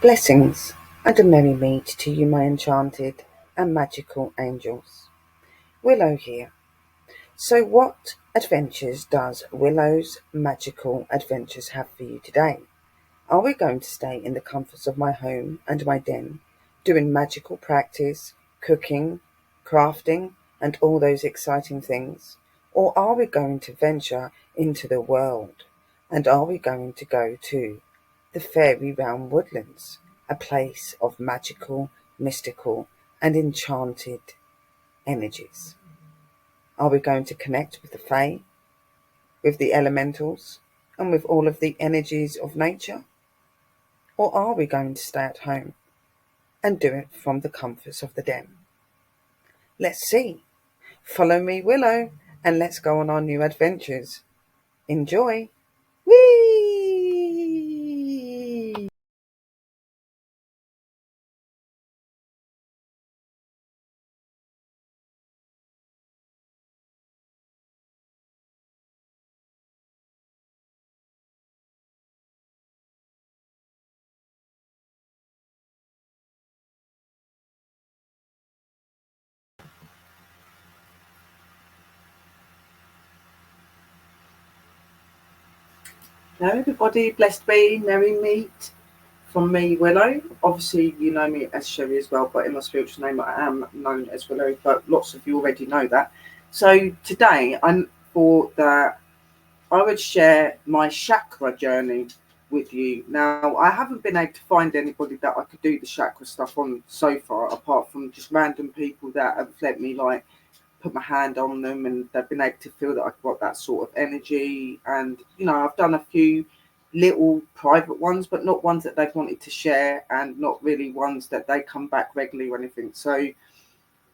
Blessings and a merry meet to you, my enchanted and magical angels. Willow here. So, what adventures does Willow's Magical Adventures have for you today? Are we going to stay in the comforts of my home and my den, doing magical practice, cooking, crafting, and all those exciting things? Or are we going to venture into the world? And are we going to go to the fairy realm woodlands, a place of magical, mystical, and enchanted energies? Are we going to connect with the fae, with the elementals, and with all of the energies of nature? Or are we going to stay at home and do it from the comforts of the den? Let's see. Follow me, Willow, and let's go on our new adventures. Enjoy! Whee! Hello, everybody. Blessed be, merry meet from me, Willow. Obviously, you know me as Sherry as well, but in my spiritual name, I am known as Willow. But lots of you already know that. So today, I would share my chakra journey with you. Now, I haven't been able to find anybody that I could do the chakra stuff on so far, apart from just random people that have let me put my hand on them and they've been able to feel that I've got that sort of energy. And, I've done a few little private ones, but not ones that they've wanted to share and not really ones that they come back regularly or anything. So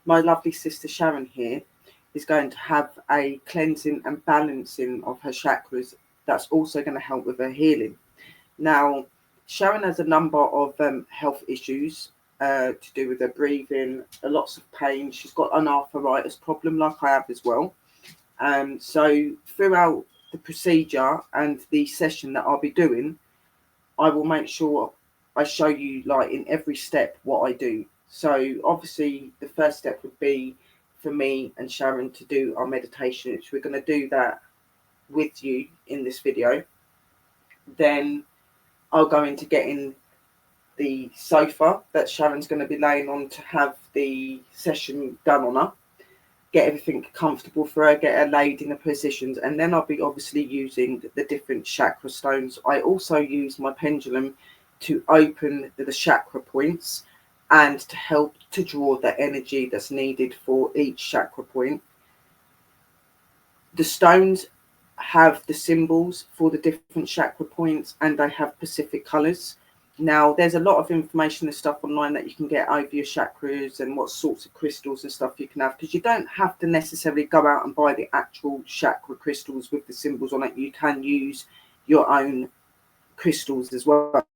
my lovely sister Sharon here is going to have a cleansing and balancing of her chakras that's also going to help with her healing. Now, Sharon has a number of health issues to do with her breathing, lots of pain. She's got an arthritis problem like I have as well. So throughout the procedure and the session that I'll be doing, I will make sure I show you in every step what I do. So obviously the first step would be for me and Sharon to do our meditation, which we're going to do that with you in this video. Then I'll go into getting the sofa that Sharon's going to be laying on to have the session done on her, get everything comfortable for her, get her laid in the positions, and then I'll be obviously using the different chakra stones. I also use my pendulum to open the chakra points and to help to draw the energy that's needed for each chakra point. The stones have the symbols for the different chakra points and they have specific colours. Now, there's a lot of information and stuff online that you can get over your chakras and what sorts of crystals and stuff you can have, because you don't have to necessarily go out and buy the actual chakra crystals with the symbols on it. You can use your own crystals as well.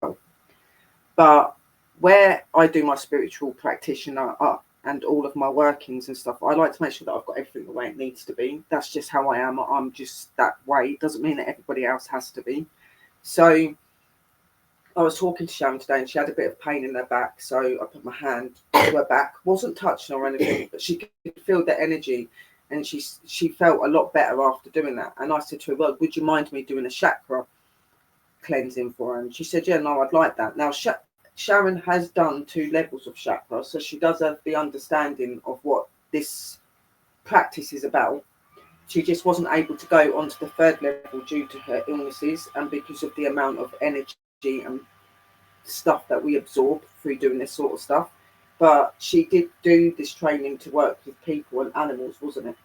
But where I do my spiritual practitioner and all of my workings and stuff, I like to make sure that I've got everything the way it needs to be. That's just how I am. I'm just that way. It doesn't mean that everybody else has to be. So I was talking to Sharon today and she had a bit of pain in her back. So I put my hand to her back, wasn't touching her or anything, but she could feel the energy and she felt a lot better after doing that. And I said to her, well, would you mind me doing a chakra cleansing for her? And she said, yeah, no, I'd like that. Now, Sharon has done 2 levels of chakra, so she does have the understanding of what this practice is about. She just wasn't able to go onto the 3rd level due to her illnesses and because of the amount of energy and stuff that we absorb through doing this sort of stuff. But she did do this training to work with people and animals, wasn't it?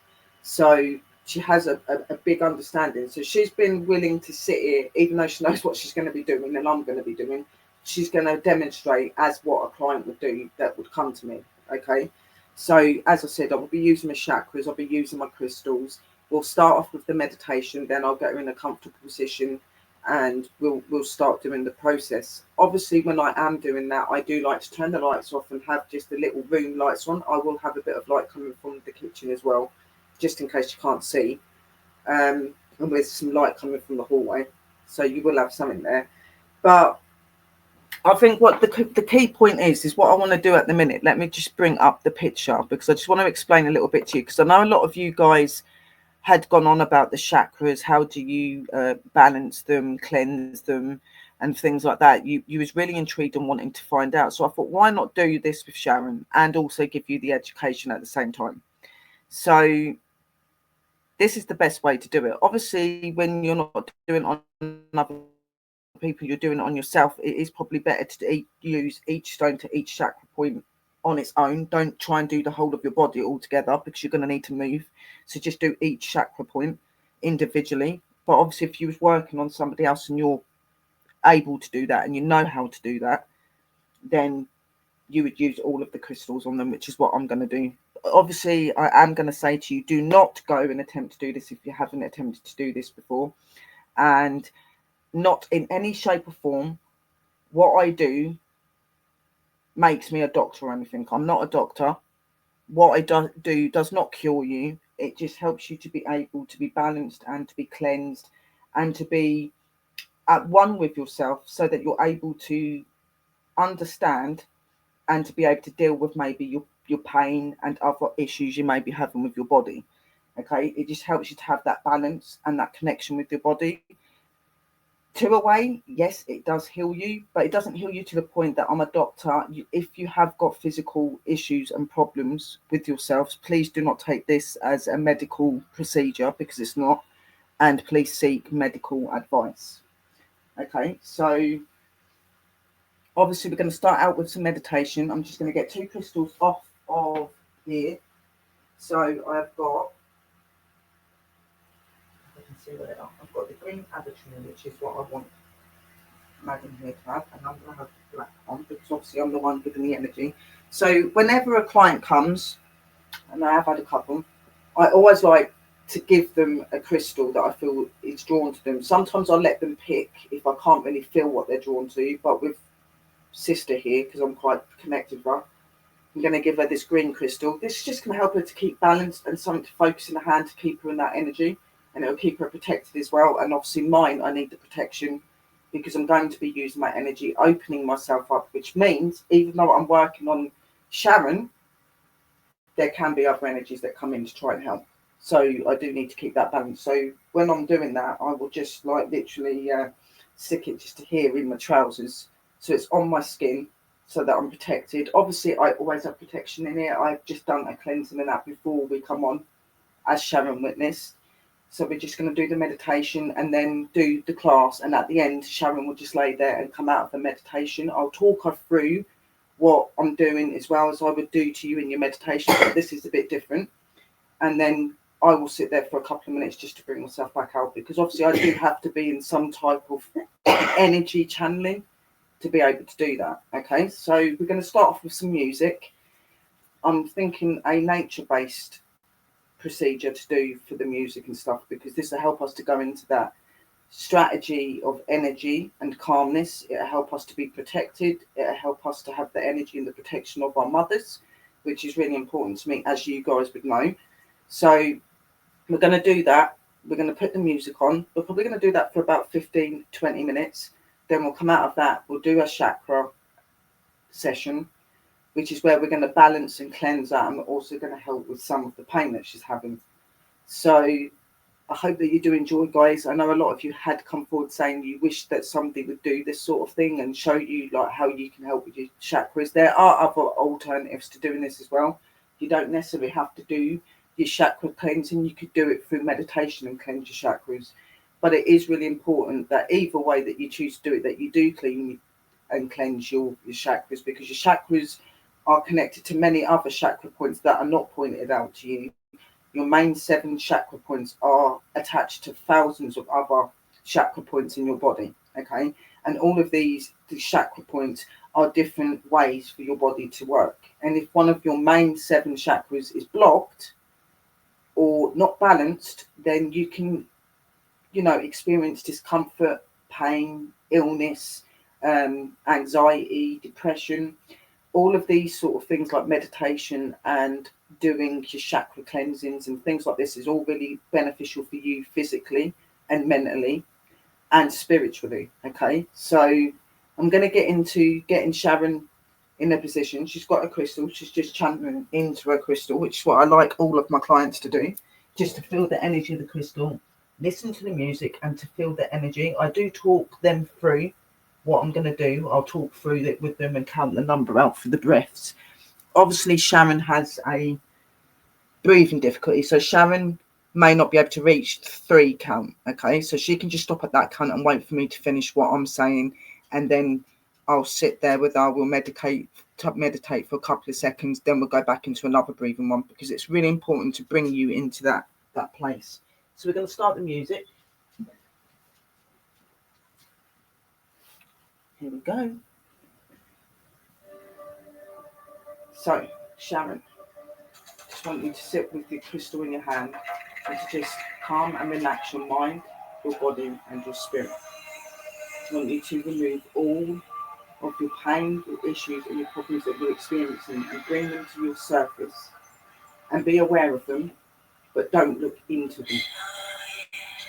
So she has a big understanding. So she's been willing to sit here, even though she knows what she's going to be doing and I'm going to be doing. She's going to demonstrate as what a client would do that would come to me. Okay. So as I said, I will be using my chakras. I'll be using my crystals. We'll start off with the meditation. Then I'll get her in a comfortable position and we'll start doing the process. Obviously, when I am doing that, I do like to turn the lights off and have just the little room lights on. I will have a bit of light coming from the kitchen as well, just in case you can't see. And there's some light coming from the hallway. So you will have something there. But I think what the key point is what I want to do at the minute. Let me just bring up the picture because I just want to explain a little bit to you, because I know a lot of you guys had gone on about the chakras. How do you balance them, cleanse them, and things like that. You was really intrigued and wanting to find out. So I thought, why not do this with Sharon and also give you the education at the same time? So this is the best way to do it. Obviously, when you're not doing it on other people, you're doing it on yourself, it is probably better to use each stone to each chakra point on its own. Don't try and do the whole of your body all together, because you're going to need to move. So just do each chakra point individually. But obviously, if you was working on somebody else and you're able to do that and you know how to do that, then you would use all of the crystals on them, which is what I'm going to do. Obviously, I am going to say to you, do not go and attempt to do this if you haven't attempted to do this before, and not in any shape or form what I do makes me a doctor or anything. I'm not a doctor. What I do does not cure you. It just helps you to be able to be balanced and to be cleansed and to be at one with yourself, so that you're able to understand and to be able to deal with maybe your pain and other issues you may be having with your body. Okay, it just helps you to have that balance and that connection with your body. To a way, yes, it does heal you, but it doesn't heal you to the point that I'm a doctor. If you have got physical issues and problems with yourselves, please do not take this as a medical procedure, because it's not, and please seek medical advice. Okay, so obviously we're going to start out with some meditation. I'm just going to get 2 crystals off of here. So I've got, I can see where they are. I've got the green aberrant, which is what I want Madam here to have, and I'm going to have the black on because obviously I'm the one giving the energy. So whenever a client comes, and I have had a couple, I always like to give them a crystal that I feel is drawn to them. Sometimes I'll let them pick if I can't really feel what they're drawn to, but with sister here, because I'm quite connected with her, I'm going to give her this green crystal. This is just going to help her to keep balanced and something to focus in the hand to keep her in that energy, and it'll keep her protected as well. And obviously mine, I need the protection because I'm going to be using my energy, opening myself up, which means even though I'm working on Sharon, there can be other energies that come in to try and help. So I do need to keep that balance. So when I'm doing that, I will just like literally stick it just here in my trousers, so it's on my skin, so that I'm protected. Obviously, I always have protection in here. I've just done a cleansing and that before we come on, as Sharon witnessed. So we're just going to do the meditation and then do the class. And at the end, Sharon will just lay there and come out of the meditation. I'll talk her through what I'm doing as well as I would do to you in your meditation, but this is a bit different. And then I will sit there for a couple of minutes just to bring myself back out, because obviously I do have to be in some type of energy channeling to be able to do that. Okay, so we're going to start off with some music. I'm thinking a nature-based procedure to do for the music and stuff, because this will help us to go into that strategy of energy and calmness. It'll help us to be protected. It'll help us to have the energy and the protection of our mothers, which is really important to me, as you guys would know. So we're going to do that. We're going to put the music on. We're probably going to do that for about 15-20 minutes. Then we'll come out of that. We'll do a chakra session, which is where we're going to balance and cleanse that, and we're also going to help with some of the pain that she's having. So I hope that you do enjoy, guys. I know a lot of you had come forward saying you wish that somebody would do this sort of thing and show you like how you can help with your chakras. There are other alternatives to doing this as well. You don't necessarily have to do your chakra cleansing. You could do it through meditation and cleanse your chakras. But it is really important that either way that you choose to do it, that you do clean and cleanse your chakras, because your chakras are connected to many other chakra points that are not pointed out to you. Your main 7 chakra points are attached to thousands of other chakra points in your body, okay? And all of these chakra points are different ways for your body to work. And if one of your main 7 chakras is blocked or not balanced, then you can, experience discomfort, pain, illness, anxiety, depression. All of these sort of things like meditation and doing your chakra cleansings and things like this is all really beneficial for you physically and mentally and spiritually. Okay, so I'm going to get into getting Sharon in a position. She's got a crystal. She's just channeling into a crystal, which is what I like all of my clients to do, just to feel the energy of the crystal, listen to the music, and to feel the energy. I do talk them through what I'm going to do. I'll talk through it with them and count the number out for the breaths. Obviously, Sharon has a breathing difficulty, so Sharon may not be able to reach 3 count. Okay, so she can just stop at that count and wait for me to finish what I'm saying, and then I'll sit there with her. We'll meditate for a couple of seconds, then we'll go back into another breathing one, because it's really important to bring you into that place. So we're going to start the music. Here we go. So Sharon, just want you to sit with the crystal in your hand and to just calm and relax your mind, your body, and your spirit. I want you to remove all of your pain, your issues, and your problems that you're experiencing, and bring them to your surface. And be aware of them, but don't look into them.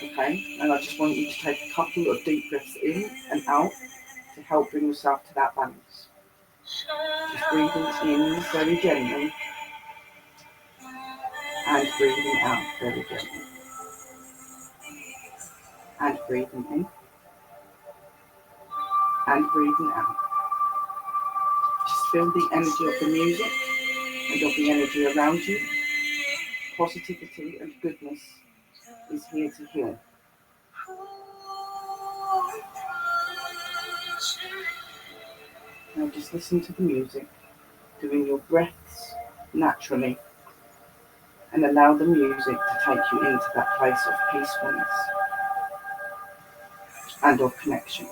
Okay? And I just want you to take a couple of deep breaths in and out to help bring yourself to that balance. Just breathing in very gently and breathing out very gently. And breathing in and breathing out. Just feel the energy of the music and of the energy around you. Positivity and goodness is here to heal. Now just listen to the music, doing your breaths naturally, and allow the music to take you into that place of peacefulness and of connection.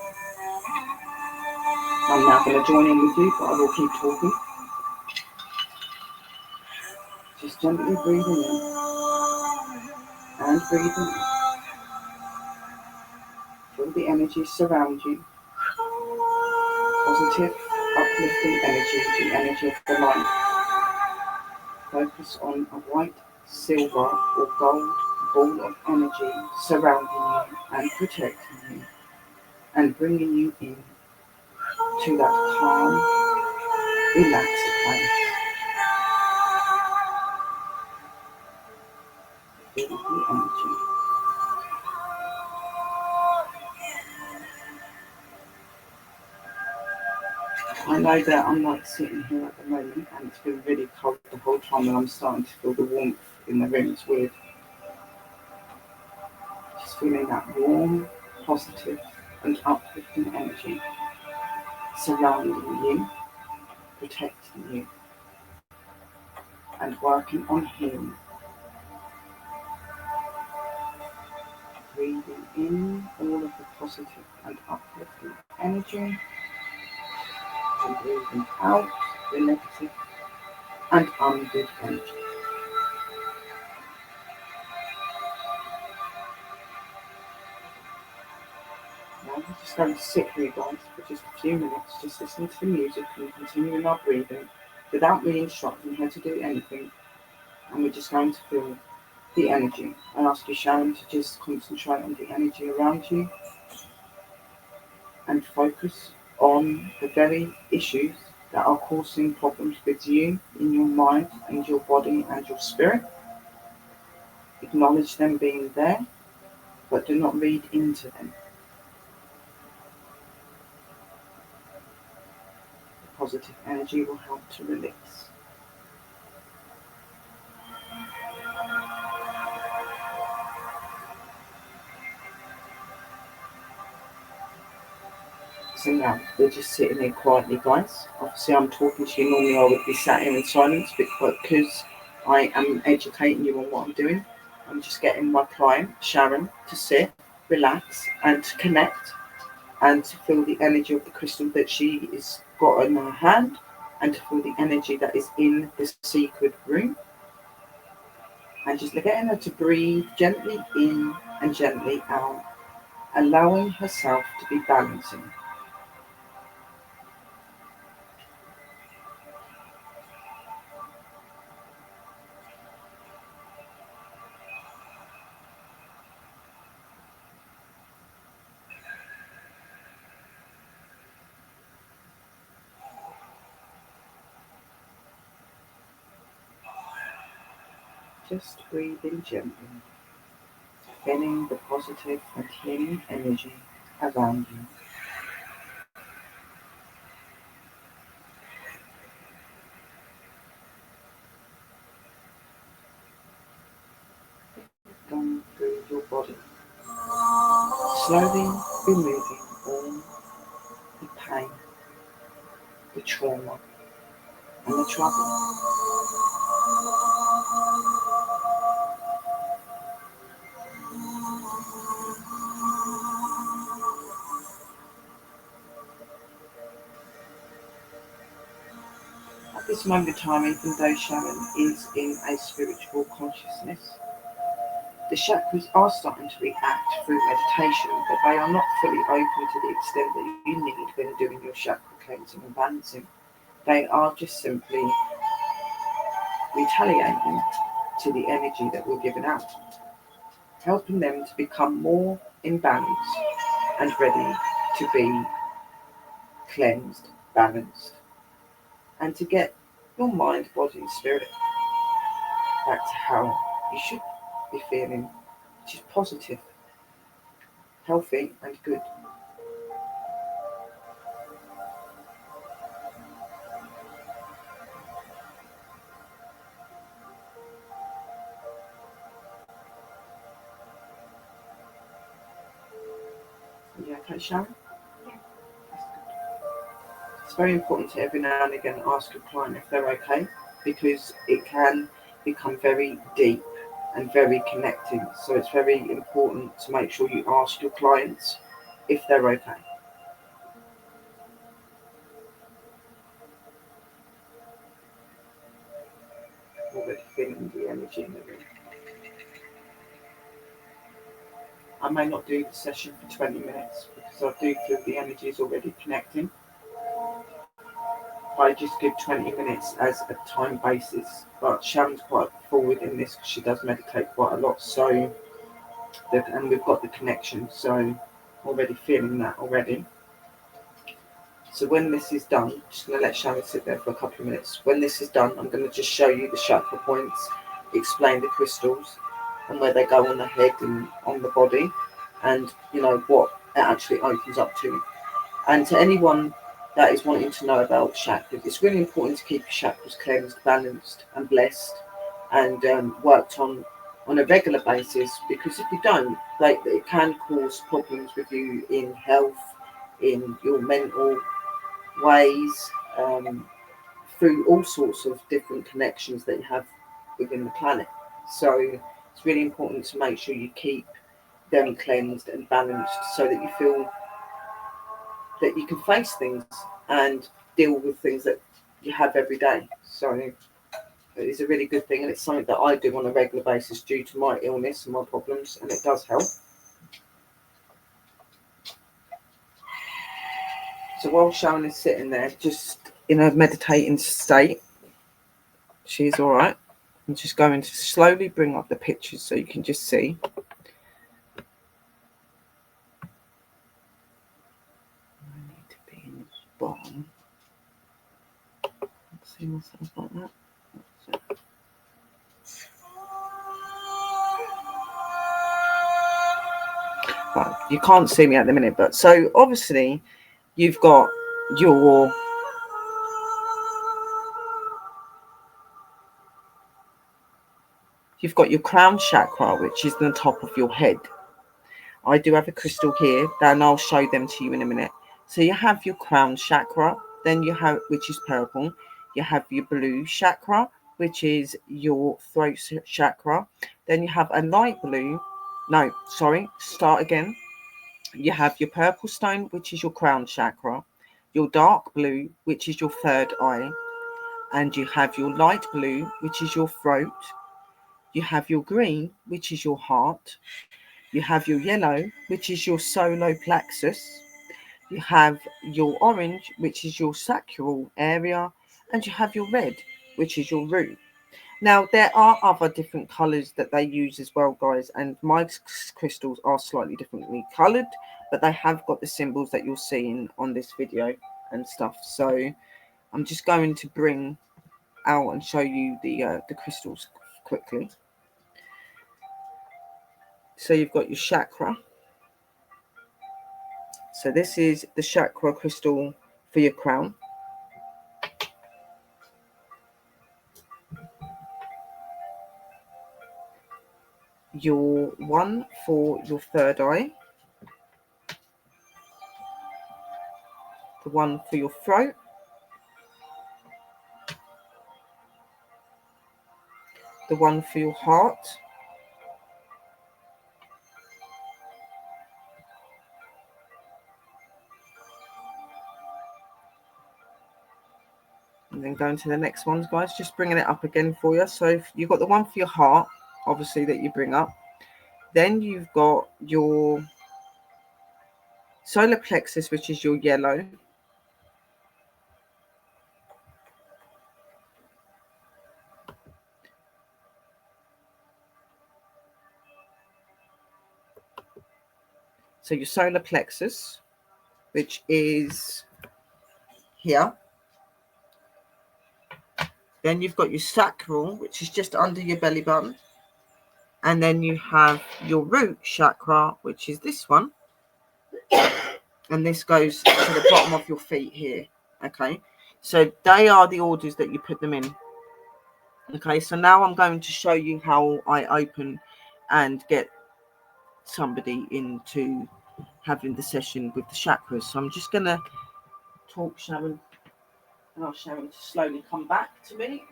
I'm now going to join in with you, but I will keep talking. Just gently breathing in and breathing out. Feel the energy surround you. Positive, uplifting energy, the energy of the light. Focus on a white, silver, or gold ball of energy surrounding you and protecting you and bringing you in to that calm, relaxed place. Feel the energy. I know that I'm like sitting here at the moment and it's been really cold the whole time, and I'm starting to feel the warmth in the room. It's weird. Just feeling that warm, positive and uplifting energy surrounding you, protecting you, and working on healing. Breathing in all of the positive and uplifting energy, and breathing out the negative and ungood energy. Now we're just going to sit here, guys, for just a few minutes, just listening to the music and continuing our breathing without me instructing her to do anything. And we're just going to feel the energy. I ask you, Sharon, to just concentrate on the energy around you and focus on the very issues that are causing problems with you in your mind and your body and your spirit. Acknowledge them being there, but do not read into them. The positive energy will help to release. So now, we're just sitting here quietly, guys. Obviously, I'm talking to you. Normally, I would be sat here in silence, but because I am educating you on what I'm doing, I'm just getting my client, Sharon, to sit, relax, and to connect, and to feel the energy of the crystal that she has got in her hand, and to feel the energy that is in the secret room. And just getting her to breathe gently in and gently out, allowing herself to be balancing. Just breathing gently, feeling the positive and healing energy around you. Going through your body, slowly removing all the pain, the trauma, and the trouble. At this moment in time, even though Sharon is in a spiritual consciousness, the chakras are starting to react through meditation, but they are not fully open to the extent that you need when doing your chakra cleansing and balancing. They are just simply retaliating to the energy that we're giving out, helping them to become more in balance and ready to be cleansed, balanced, and to get your mind, body, and spirit back to how you should be feeling, which is positive, healthy, and good. Yeah, okay, Sharon? Yeah. It's very important to every now and again ask your client if they're okay, because it can become very deep and very connecting. So it's very important to make sure you ask your clients if they're okay. Already feeling the energy in the room. I may not do the session for 20 minutes because I do feel the energy is already connecting. I just give 20 minutes as a time basis, but Sharon's quite forward in this because she does meditate quite a lot, so and we've got the connection, so already feeling that already. So when this is done, I'm just going to let Sharon sit there for a couple of minutes. When this is done, I'm going to just show you the chakra points, explain the crystals and where they go on the head and on the body, and what it actually opens up to. And to anyone that is wanting to know about chakras, it's really important to keep your chakras cleansed, balanced and blessed, and worked on a regular basis, because if you don't, it can cause problems with you in health, in your mental ways, through all sorts of different connections that you have within the planet. So it's really important to make sure you keep them cleansed and balanced so that you feel that you can face things and deal with things that you have every day. So it is a really good thing, and it's something that I do on a regular basis due to my illness and my problems, and it does help. So while Sharon is sitting there, just in a meditating state, she's all right. I'm just going to slowly bring up the pictures so you can just see. I need to be in the bottom. See myself like that. Right, you can't see me at the minute, but so obviously you've got your crown chakra, which is the top of your head. I do have a crystal here, and I'll show them to you in a minute. So you have your crown chakra, then you have, which is purple. You have your blue chakra, which is your throat chakra. Then you have a light blue. No, sorry, start again. You have your purple stone, which is your crown chakra. Your dark blue, which is your third eye. And you have your light blue, which is your throat. You have your green, which is your heart. You have your yellow, which is your solar plexus. You have your orange, which is your sacral area. And you have your red, which is your root. Now, there are other different colours that they use as well, guys. And my crystals are slightly differently coloured, but they have got the symbols that you're seeing on this video and stuff. So I'm just going to bring out and show you the crystals quickly. So you've got your chakra. So this is the chakra crystal for your crown. Your one for your third eye. The one for your throat. The one for your heart. And then going to the next ones, guys, just bringing it up again for you. So if you've got the one for your heart, obviously, that you bring up. Then you've got your solar plexus, which is your yellow. So your solar plexus, which is here. Then you've got your sacral, which is just under your belly button. And then you have your root chakra, which is this one. And this goes to the bottom of your feet here. Okay. So they are the orders that you put them in. Okay. So now I'm going to show you how I open and get somebody into having the session with the chakras. So I'm just going to talk, Sharon, and ask Sharon to slowly come back to me.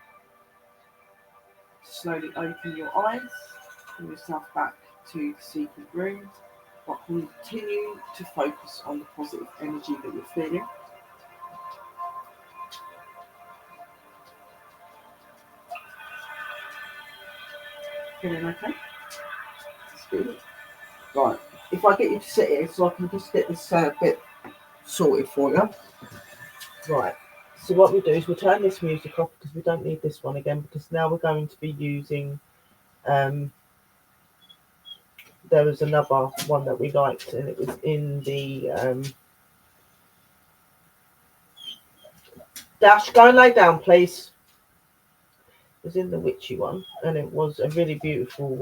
Slowly open your eyes, bring yourself back to the secret room, but continue to focus on the positive energy that you're feeling. Feeling okay? That's good. Right, if I get you to sit here so I can just get this bit sorted for you. Right, so what we do is we'll turn this music off because we don't need this one again, because now we're going to be using there was another one that we liked, and it was in the Dash, go and lay down, please. It was in the witchy one, and it was a really beautiful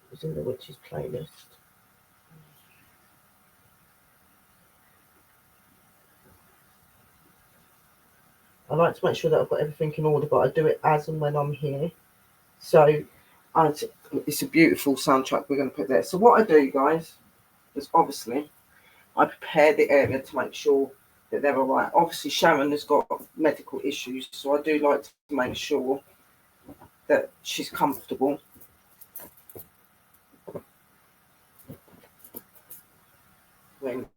it was in the witches playlist. I like to make sure that I've got everything in order, but I do it as and when I'm here. So it's a beautiful soundtrack we're going to put there. So what I do, guys, is obviously I prepare the area to make sure that they're all right. Obviously, Sharon has got medical issues, so I do like to make sure that she's comfortable. When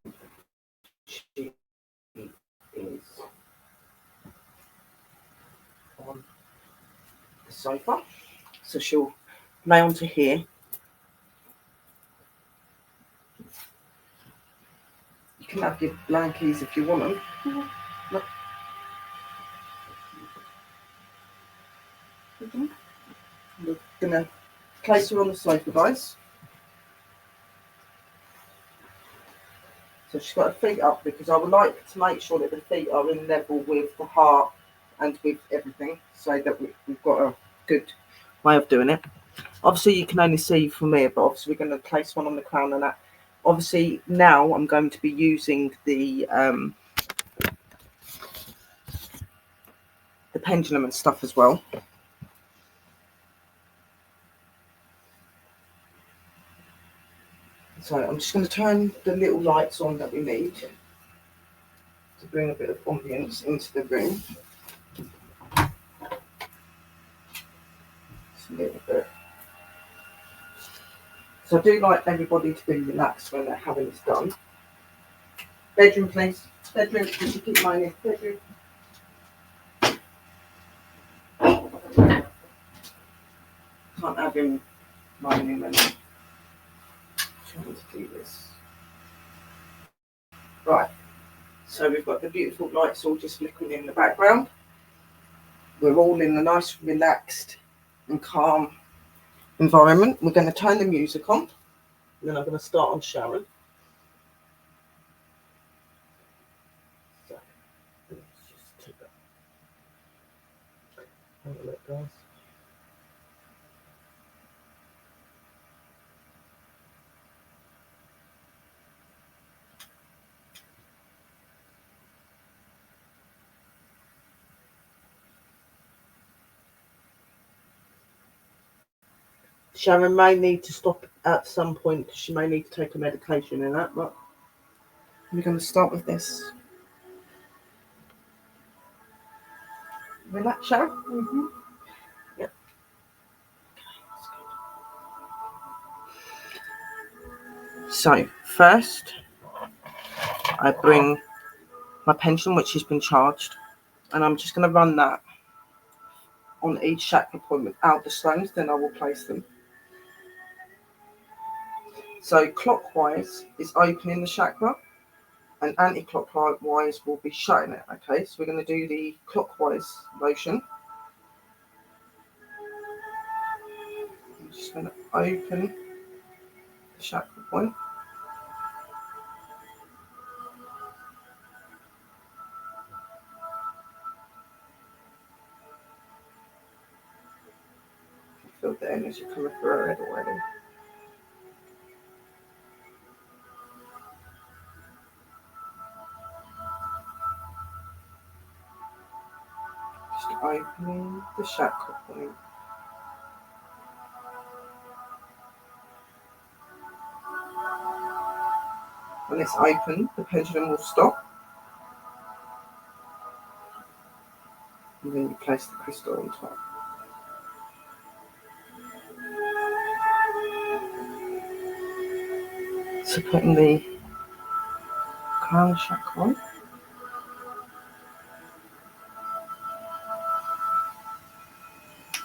she is on the sofa. So she'll lay onto here. You can have your blankies if you want them. Mm-hmm. Look. Mm-hmm. We're going to place her on the sofa, guys. So she's got her feet up, because I would like to make sure that the feet are in level with the heart and with everything, so that we've got a good way of doing it. Obviously, you can only see from here, but obviously we're going to place one on the crown and that. Obviously, now I'm going to be using the pendulum and stuff as well. So I'm just going to turn the little lights on that we need to bring a bit of ambience into the room. Just a little bit. So I do like everybody to be relaxed when they're having this done. Bedroom, please. Bedroom, you should keep mine in. Bedroom. Can't have him moaning and trying to do this. Right. So we've got the beautiful lights all just flickering in the background. We're all in a nice, relaxed and calm environment. We're going to turn the music on, and then I'm going to start on Sharon. So let's just take that. Have a look, guys. Sharon may need to stop at some point because she may need to take a medication and that, but we're going to start with this. Relax, Sharon. Mm-hmm. Yep. So first, I bring my pension, which has been charged, and I'm just going to run that on each chakra point without the stones, then I will place them. So clockwise is opening the chakra, and anti-clockwise will be shutting it. Okay, so we're going to do the clockwise motion. I'm just going to open the chakra point. I feel the energy coming through her head already. Just opening the chakra point. When it's open, the pendulum will stop. And then you place the crystal on top. So putting the crown chakra on.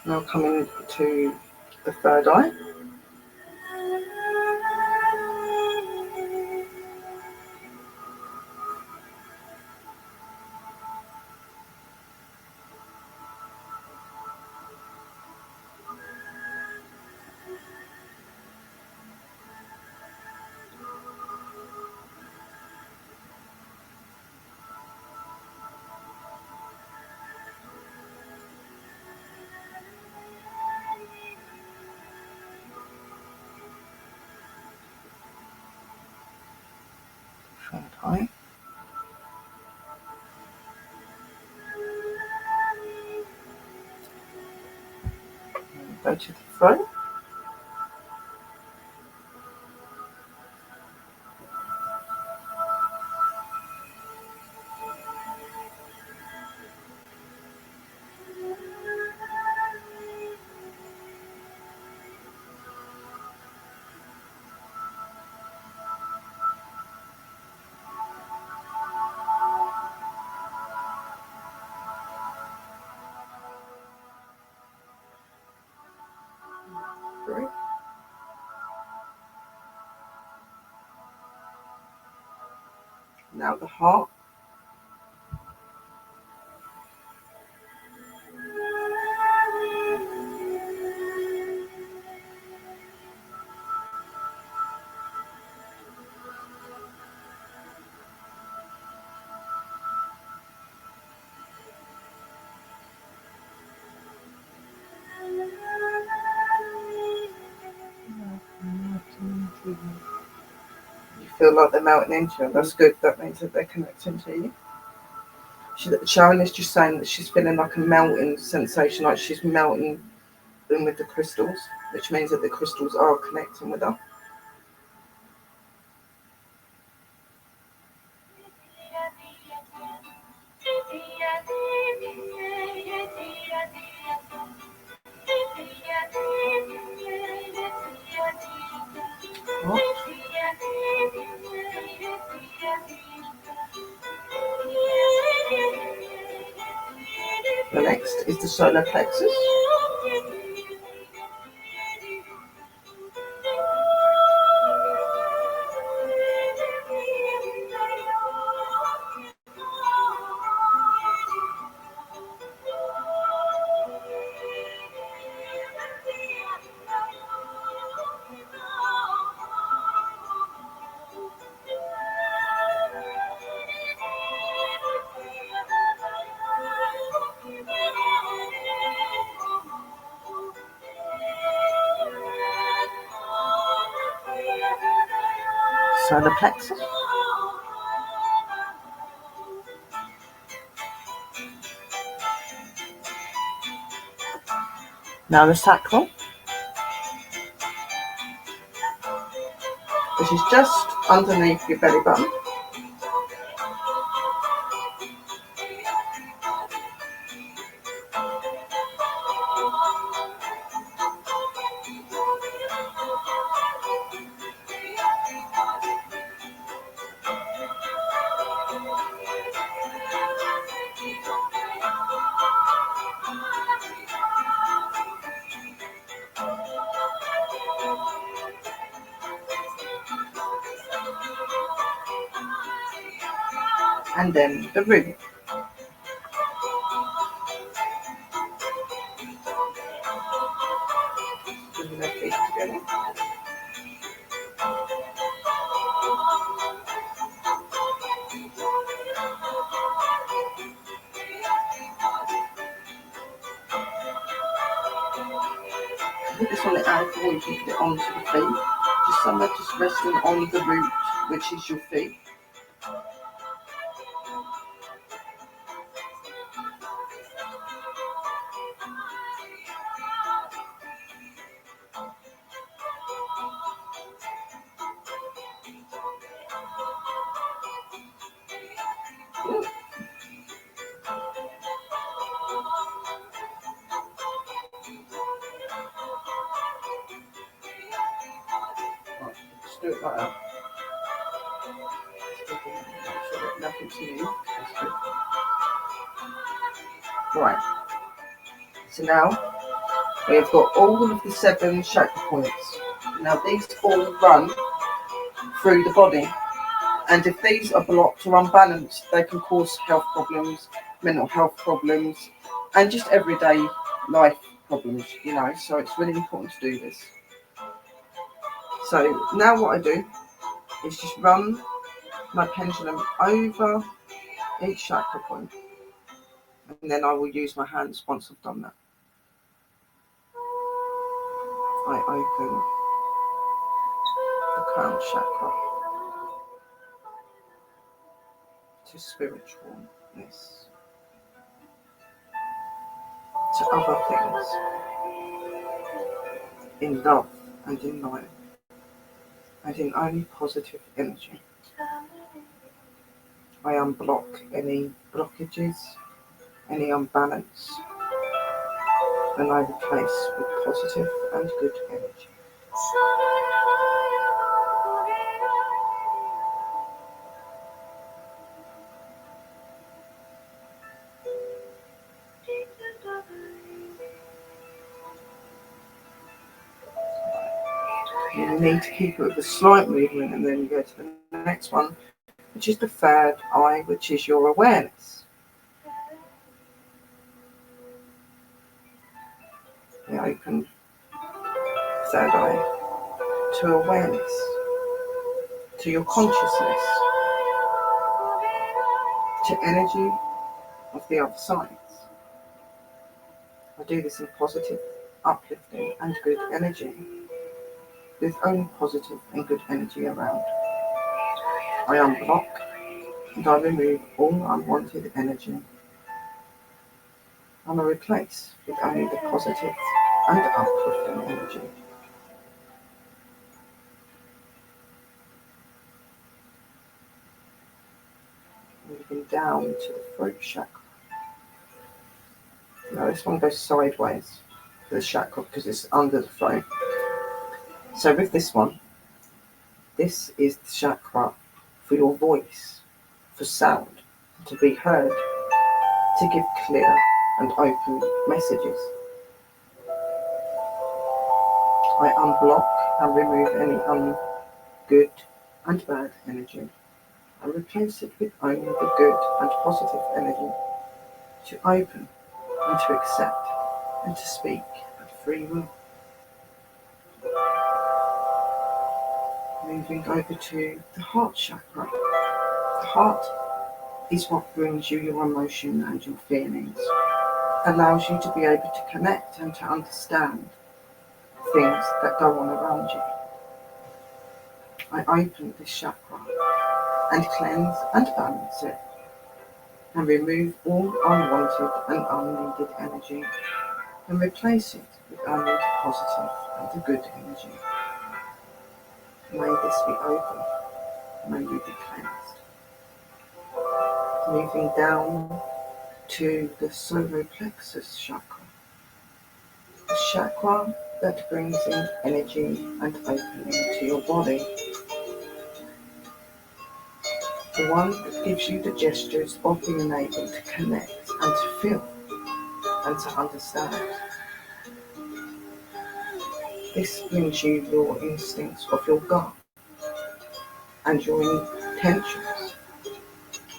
Now coming to the third eye. Third eye. And go to the throat. Right. Now the heart. You feel like they're melting into you. That's good. That means that they're connecting to you. Sharon is just saying that she's feeling like a melting sensation, like she's melting in with the crystals, which means that the crystals are connecting with her. The next is the solar plexus. Solar plexus. Now the sacral. which is just underneath your belly button. And then the root. Bring their feet together. Put this on the ankle, or you can put it onto the feet. Just somewhere just resting on the root, which is your feet. Just do it like that. Make sure that nothing's new. That's good. Right. So now we've got all of the 7 chakra points. Now these all run through the body, and if these are blocked or unbalanced, they can cause health problems, mental health problems, and just everyday life problems, you know. So it's really important to do this. So now what I do is just run my pendulum over each chakra point, and then I will use my hands once I've done that. I open the crown chakra to spiritualness, to other things, in love and in light, and in only positive energy. I unblock any blockages, any unbalance, and I replace with positive and good energy. You need to keep it with a slight movement, and then you go to the next one, which is the third eye, which is your awareness. You open third eye to awareness, to your consciousness, to energy of the other sides. I do this in positive, uplifting and good energy, with only positive and good energy around. I unblock and I remove all unwanted energy, and I replace with only the positive and uplifting energy. Moving down to the throat chakra. Now this one goes sideways for the chakra because it's under the throat. So with this one, this is the chakra for your voice, for sound, to be heard, to give clear and open messages. I unblock and remove any good and bad energy, and replace it with only the good and positive energy, to open and to accept and to speak at free will. Moving over to the heart chakra. The heart is what brings you your emotion and your feelings, allows you to be able to connect and to understand things that go on around you. I open this chakra and cleanse and balance it, and remove all unwanted and unneeded energy, and replace it with only the positive and the good energy. May this be open. May you be cleansed. Moving down to the solar plexus chakra. The chakra that brings in energy and opening to your body. The one that gives you the gestures of being able to connect and to feel and to understand. This brings you your instincts of your gut and your intentions.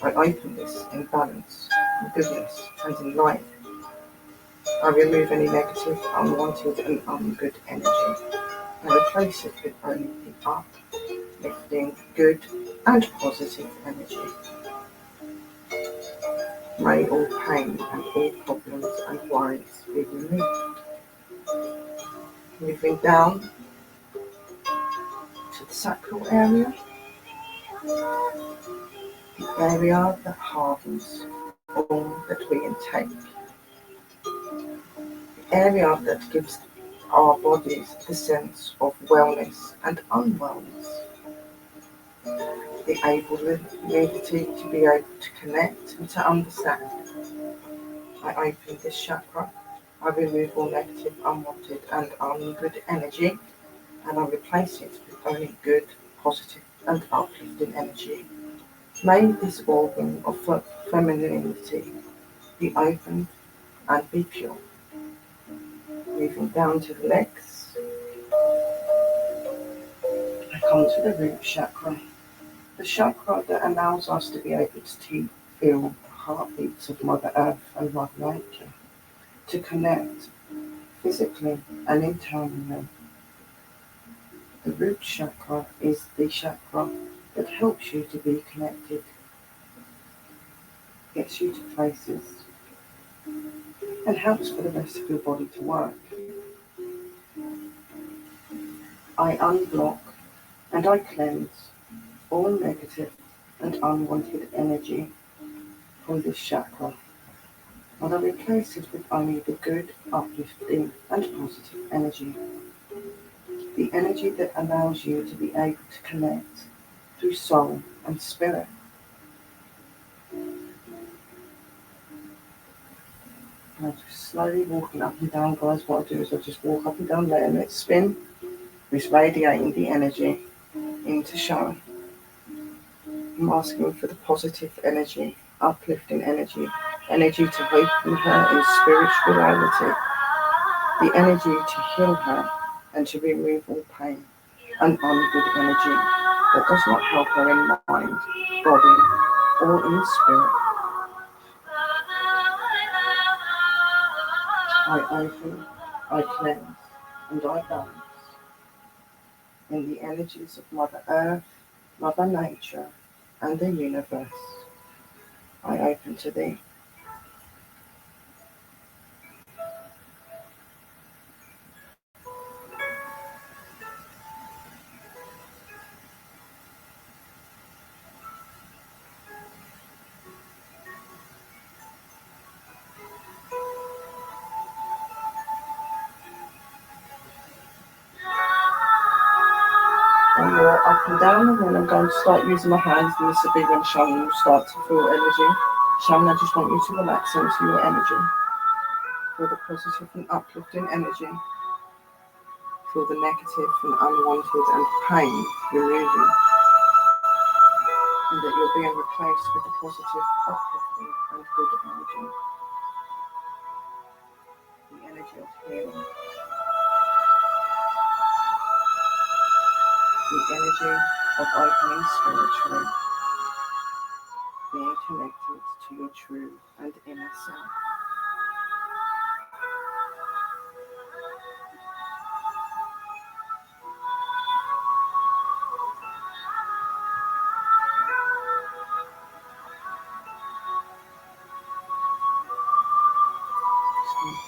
I open this in balance, in goodness, and in light. I remove any negative, unwanted, and ungood energy and replace it with only the uplifting, good, and positive energy. May all pain and all problems and worries be removed. Moving down to the sacral area, the area that harbors all that we intake, the area that gives our bodies the sense of wellness and unwellness, the ability to be able to connect and to understand. I open this chakra, I remove all negative, unwanted and ungood energy, and I replace it with only good, positive and uplifting energy. May this organ of femininity be opened and be pure. Moving down to the legs, I come to the root chakra. The chakra that allows us to be able to feel the heartbeats of Mother Earth and Mother Nature, to connect physically and internally. The root chakra is the chakra that helps you to be connected, gets you to places, and helps for the rest of your body to work. I unblock and I cleanse all negative and unwanted energy from this chakra, and I replace it with only the good, uplifting and positive energy. The energy that allows you to be able to connect through soul and spirit. I'm just slowly walking up and down, guys. What I do is I just walk up and down, letting it spin. It's radiating the energy into SHARON. I'm asking for the positive energy, uplifting energy, energy to open her in spirituality, the energy to heal her and to remove all pain and ungood energy that does not help her in mind, body, or in spirit. I open, I cleanse, and I balance in the energies of Mother Earth, Mother Nature, and the universe. I open to thee. And you're up and down, and then I'm going to start using my hands, and this will be when SHARON will start to feel energy. SHARON, I just want you to relax into your energy. Feel the positive and uplifting energy. Feel the negative and unwanted and pain removing. And that you're being replaced with the positive, uplifting and good energy. The energy of healing. The energy of opening spiritually. Being connected to your true and inner self.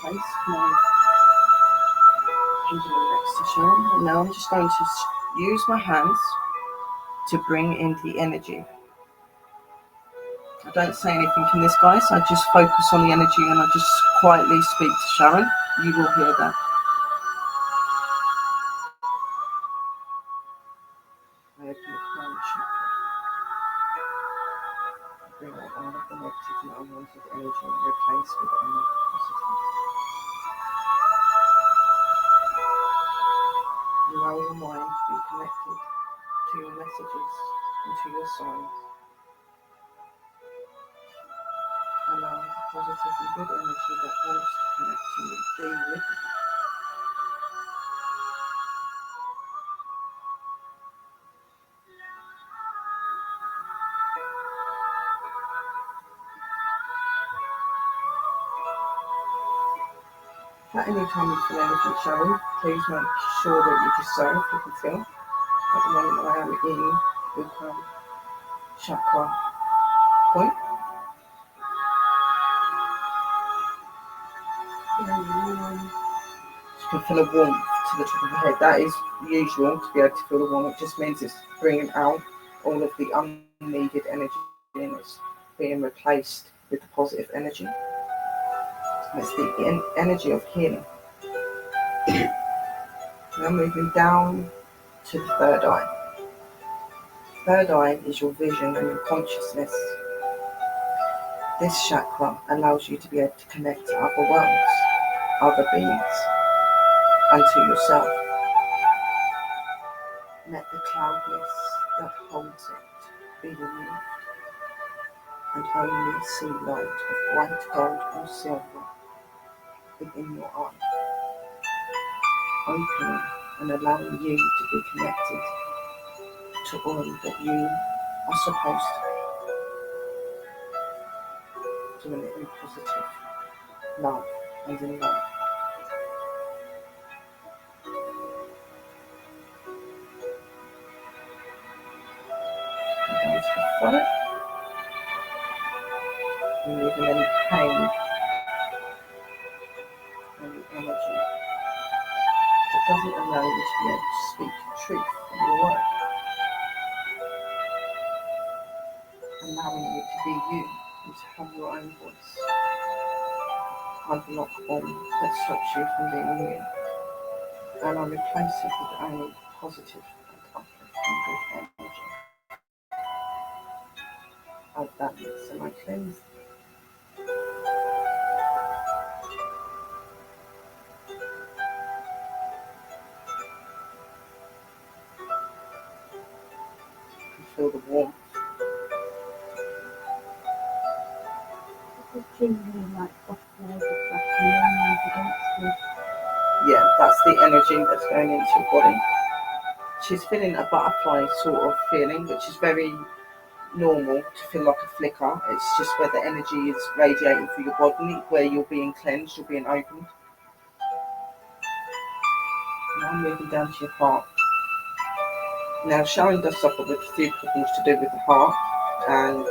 Place my pendulum next to SHARON, and now I'm just going to use my hands to bring in the energy. I don't say anything in this, guys. I just focus on the energy and I just quietly speak to SHARON. You will hear that. negative energy and replace with any positive. Allow your mind to be connected to your messages and to your signs. Allow the positive and good energy that wants to connect to you be with you. At any time you feel anything showing, please make sure that you just say if you can feel. At the moment I am in the chakra point. You can feel a warmth to the top of your head. That is usual to be able to feel the warmth. It just means it's bringing out all of the unneeded energy and it's being replaced with the positive energy. It's the energy of healing. Now moving down to the third eye. Third eye is your vision and your consciousness. This chakra allows you to be able to connect to other worlds, other beings, and to yourself. Let the cloudness that holds it be removed, and only see light of white gold or silver within your eye, opening and allowing you to be connected to all that you are supposed to be, doing it in positive love and in love. And down to the front, removing any pain and energy that doesn't allow you to be able to speak truth in your work, allowing you to be you and to have your own voice. Unblock all that stops you from being you, and I replace it with only positive and uplifting good energy. I balance and I cleanse. You feel the warmth. Yeah, that's the energy that's going into your body. She's feeling a butterfly sort of feeling, which is very normal to feel like a flicker. It's just where the energy is radiating through your body, where you're being cleansed, you're being opened. Now moving down to your heart. Now Sharon does suffer with a few problems to do with the heart, and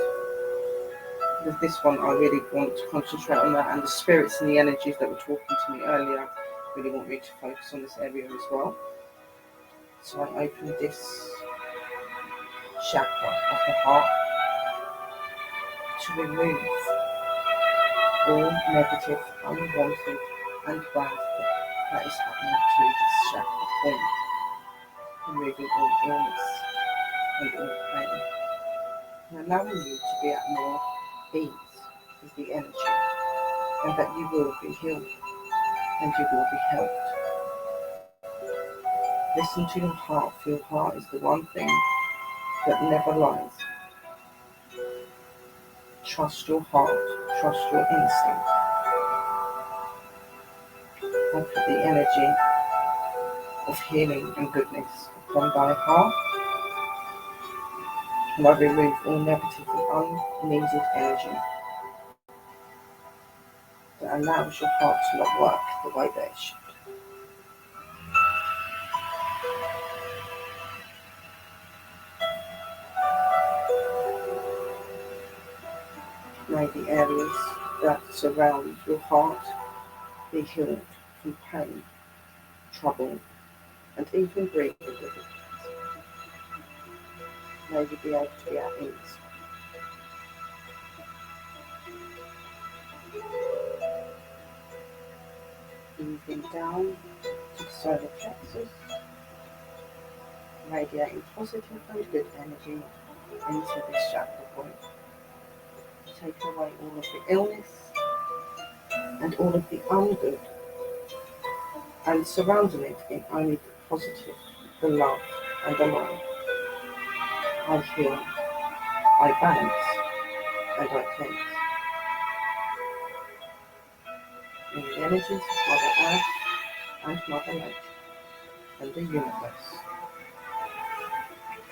with this one I really want to concentrate on that, and the spirits and the energies that were talking to me earlier really want me to focus on this area as well. So I open this chakra of the heart to remove all negative, unwanted and bad that is happening to this chakra point, removing all illness and all pain, and allowing you to be at more ease with the energy, and that you will be healed and you will be helped. Listen to your heart, for your heart is the one thing that never lies. Trust your heart, trust your instinct, and put the energy of healing and goodness upon thy heart, and I remove all negative and unneeded energy that allows your heart to not work the way that it should. May the areas that surround your heart be healed from pain, trouble, and even breathing difficulties. May you be able to be at ease. Moving down to the solar plexus, radiating positive and good energy into this chakra point. take away all of the illness and all of the ungood, and surrounding it in only the positive, the love and the light. I heal, I balance, and I cleanse. In the energies of Mother Earth and Mother Nature and the universe.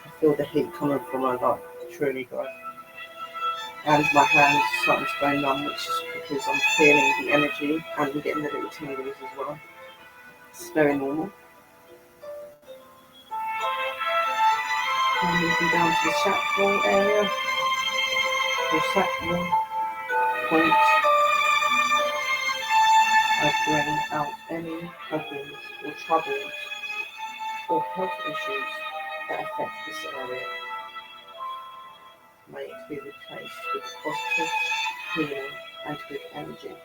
I feel the heat coming from my life, truly, guys. And my hands starting to go numb, which is because I'm feeling the energy and I'm getting the little tingles as well. It's very normal. I'm moving down to the chakra area, the chakra point. I bring out any problems or troubles or health issues that affect this area. May it be replaced with positive, healing and good energy.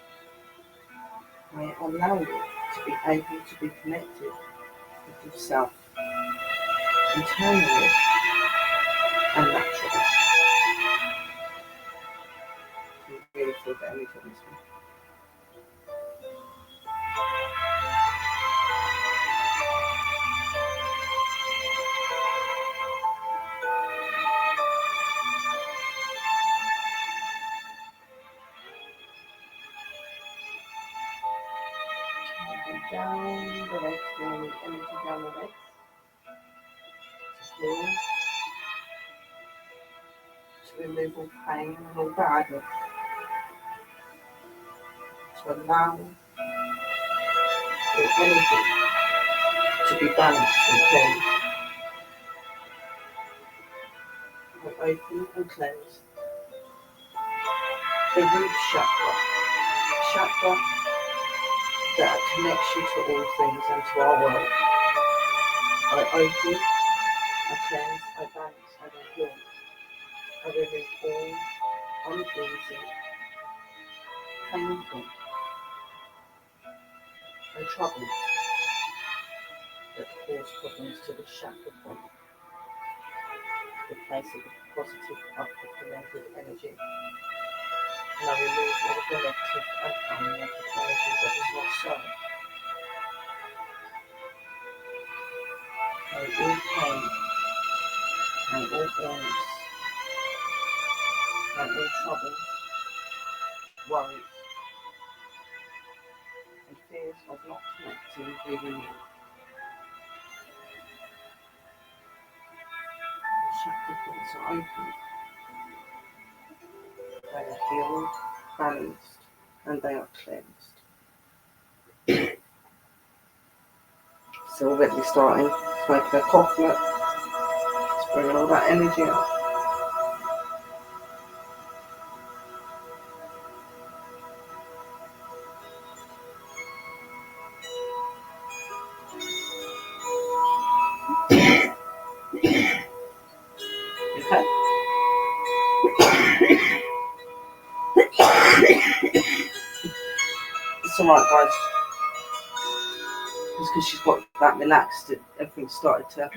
May it allow you to be able to be connected with yourself internally and naturally. You really feel the energy on this one. Down the legs, bringing the energy down the legs to heal, to remove all pain and all badness, to allow the energy to be balanced and cleansed. I open and cleanse the root chakra, chakra that connects you to all things and to our world. I open, I cleanse, I balance, and I heal. I remove all uneasy, painful, and troubles that cause problems to the chakra point. Replace it with positive, uplifting and good energy. And I remove all the negative and unwanted energy that is not so. May all pain, may all illness, may all troubles, worries, and fears of not connecting with you. The chakra points are open. They are healed, balanced, and they are cleansed. So already starting to make a coughlin, just bringing all that energy up. Okay. It's alright, guys. It's because she's got that relaxed, everything started to.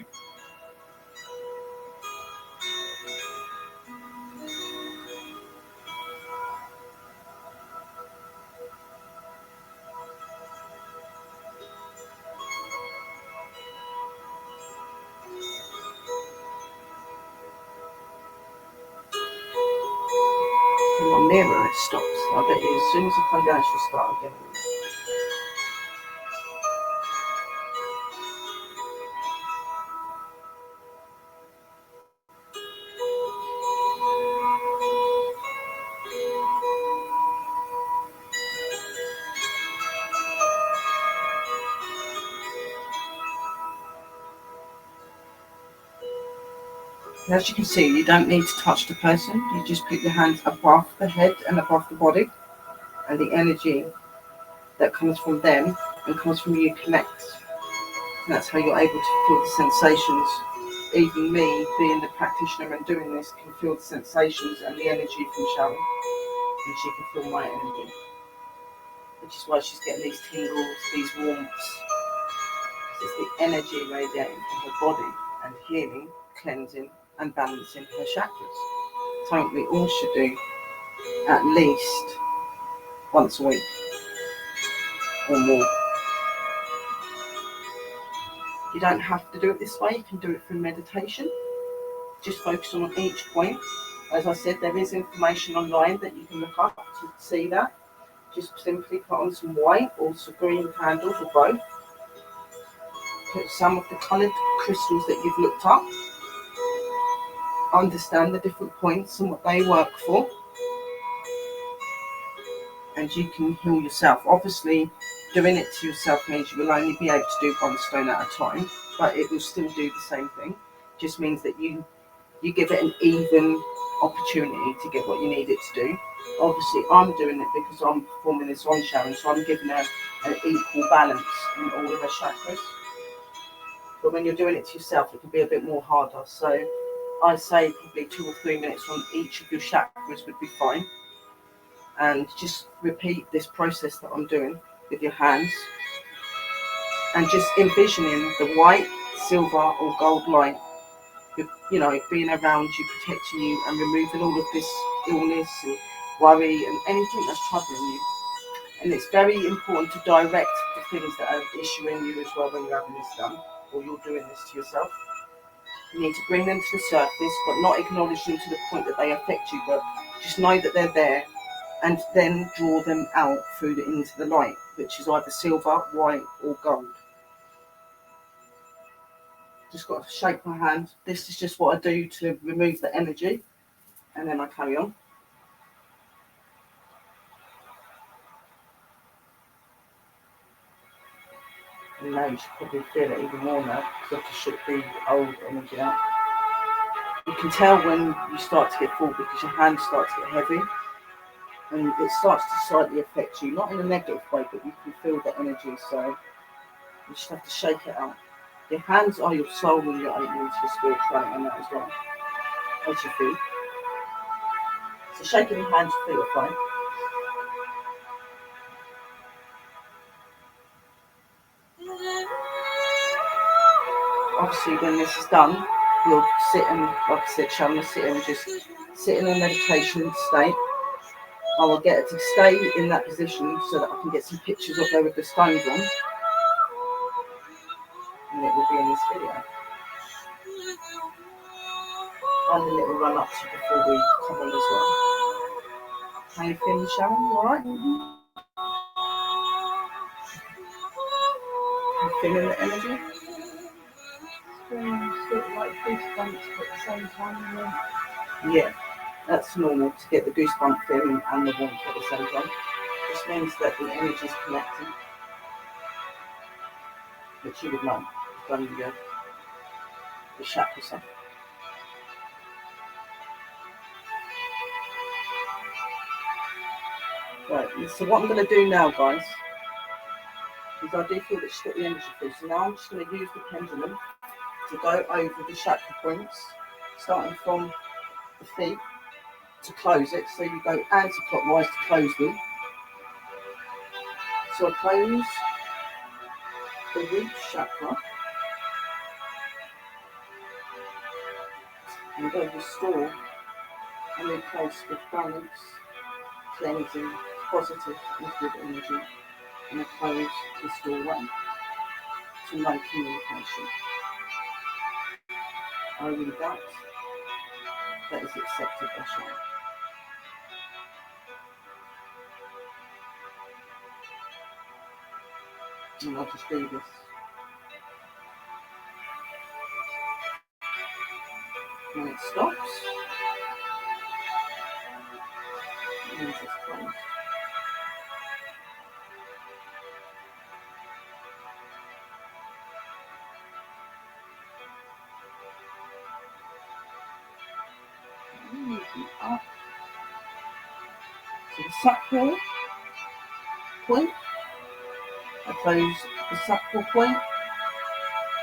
When I'm near her, it stops. I bet you as soon as I come down, she'll start again. And as you can see, you don't need to touch the person. You just put your hands above the head and above the body, and the energy that comes from them and comes from you connects. And that's how you're able to feel the sensations. Even me, being the practitioner and doing this, can feel the sensations and the energy from Sharon, and she can feel my energy, which is why she's getting these tingles, these warmths. It's the energy radiating from her body and healing, cleansing and balancing her chakras. Something we all should do at least once a week or more. You don't have to do it this way, you can do it through meditation. Just focus on each point. As I said, there is information online that you can look up to see that. Just simply put on some white or some green candles or both. Put some of the coloured crystals that you've looked up. Understand the different points and what they work for. And you can heal yourself. Obviously, doing it to yourself means you will only be able to do one stone at a time, but it will still do the same thing. Just means that you give it an even opportunity to get what you need it to do. Obviously, I'm doing it because I'm performing this on Sharon, so I'm giving her an equal balance in all of her chakras. But when you're doing it to yourself, it can be a bit more harder. So I say probably 2 or 3 minutes on each of your chakras would be fine. And just repeat this process that I'm doing with your hands. And just envisioning the white, silver or gold light, you know, being around you, protecting you and removing all of this illness and worry and anything that's troubling you. And it's very important to direct the things that are issuing you as well when you're having this done or you're doing this to yourself. You need to bring them to the surface, but not acknowledge them to the point that they affect you, but just know that they're there and then draw them out into the light, which is either silver, white or gold. Just got to shake my hand. This is just what I do to remove the energy, and then I carry on. And now you should probably feel it even more now, because I've just shook the old energy out. You can tell when you start to get full because your hands start to get heavy, and it starts to slightly affect you, not in a negative way, but you can feel the energy, so you just have to shake it out. Your hands are your soul when you're opening into your spirituality and that as well, as your feet. So shaking your hands, feet are fine. Obviously, when this is done, you'll sit and, like I said, Sharon will sit and just sit in a meditation state. I will get her to stay in that position so that I can get some pictures of her with the stones on. And it will be in this video. And then it will run up to before we come on as well. How you feeling, Sharon? You alright? You feeling the energy? Sort of like goosebumps at the same time. Yeah, that's normal to get the goosebump feeling and the warmth at the same time. This means that the energy is connecting, which you would know from the chakra stuff. Right, so what I'm going to do now, guys, is I do feel that she's got the energy through. So now I'm just going to use the pendulum to go over the chakra points, starting from the feet to close it. So you go anti-clockwise to close them. So I close the root chakra and go restore and replace with balance, cleansing, positive and good energy, and I close restore one to no communication. I read that is accepted by Sharon. And I'll just do this. When it stops, it means it's closed. Up to the sacral point. I close the sacral point.